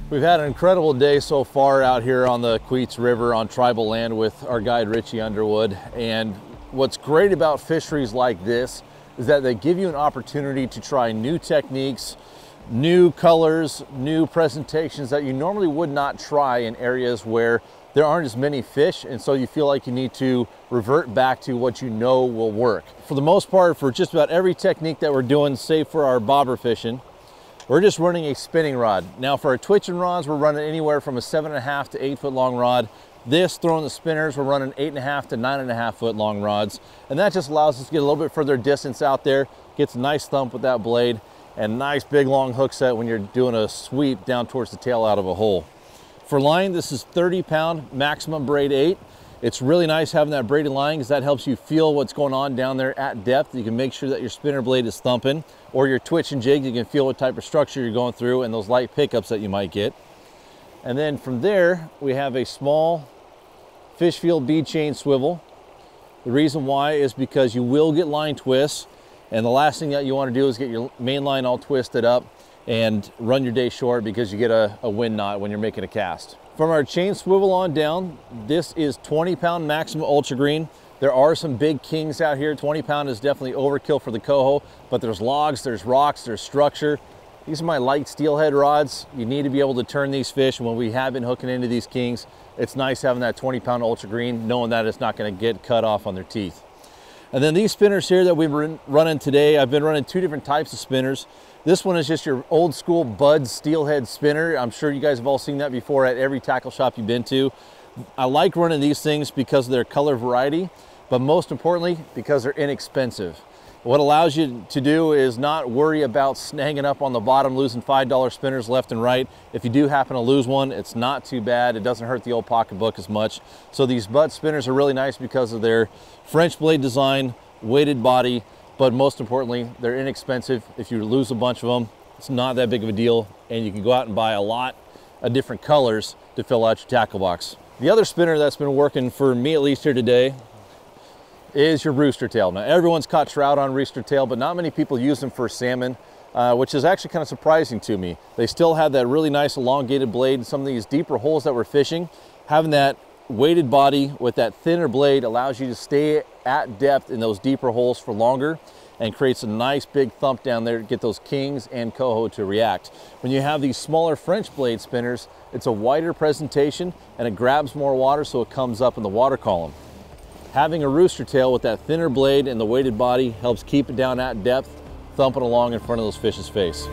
We've had an incredible day so far out here on the Queets River on tribal land with our guide Richie Underwood. And what's great about fisheries like this is that they give you an opportunity to try new techniques, new colors, new presentations that you normally would not try in areas where there aren't as many fish, and so you feel like you need to revert back to what you know will work. For the most part, for just about every technique that we're doing, save for our bobber fishing, we're just running a spinning rod. Now for our twitching rods, we're running anywhere from a 7.5 to 8 foot long rod. This, throwing the spinners, we're running 8.5 to 9.5 foot long rods. And that just allows us to get a little bit further distance out there, gets a nice thump with that blade, and nice big long hook set when you're doing a sweep down towards the tail out of a hole. For line, this is 30-pound maximum braid 8. It's really nice having that braided line because that helps you feel what's going on down there at depth. You can make sure that your spinner blade is thumping, or your twitch and jig, you can feel what type of structure you're going through and those light pickups that you might get. And then from there, we have a small fish field bead chain swivel. The reason why is because you will get line twists, and the last thing that you want to do is get your main line all twisted up and run your day short because you get a wind knot when you're making a cast. From our chain swivel on down, this is 20-pound maximum ultra green. There are some big kings out here. 20-pound is definitely overkill for the coho, but there's logs, there's rocks, there's structure. These are my light steelhead rods. You need to be able to turn these fish, and when we have been hooking into these kings, it's nice having that 20-pound ultra green, knowing that it's not going to get cut off on their teeth. And then these spinners here that we've been running today, I've been running two different types of spinners. This one is just your old school Bud steelhead spinner. I'm sure you guys have all seen that before at every tackle shop you've been to. I like running these things because of their color variety, but most importantly, because they're inexpensive. What allows you to do is not worry about snagging up on the bottom, losing $5 spinners left and right. If you do happen to lose one, it's not too bad. It doesn't hurt the old pocketbook as much. So these Bud spinners are really nice because of their French blade design, weighted body, but most importantly, they're inexpensive. If you lose a bunch of them, it's not that big of a deal, and you can go out and buy a lot of different colors to fill out your tackle box. The other spinner that's been working for me, at least here today, is your rooster tail. Now everyone's caught trout on rooster tail, but not many people use them for salmon, which is actually kind of surprising to me. They still have that really nice elongated blade. Some of these deeper holes that we're fishing, having that weighted body with that thinner blade allows you to stay at depth in those deeper holes for longer and creates a nice big thump down there to get those kings and coho to react. When you have these smaller French blade spinners, it's a wider presentation and it grabs more water, so it comes up in the water column. Having a rooster tail with that thinner blade and the weighted body helps keep it down at depth, thumping along in front of those fish's face.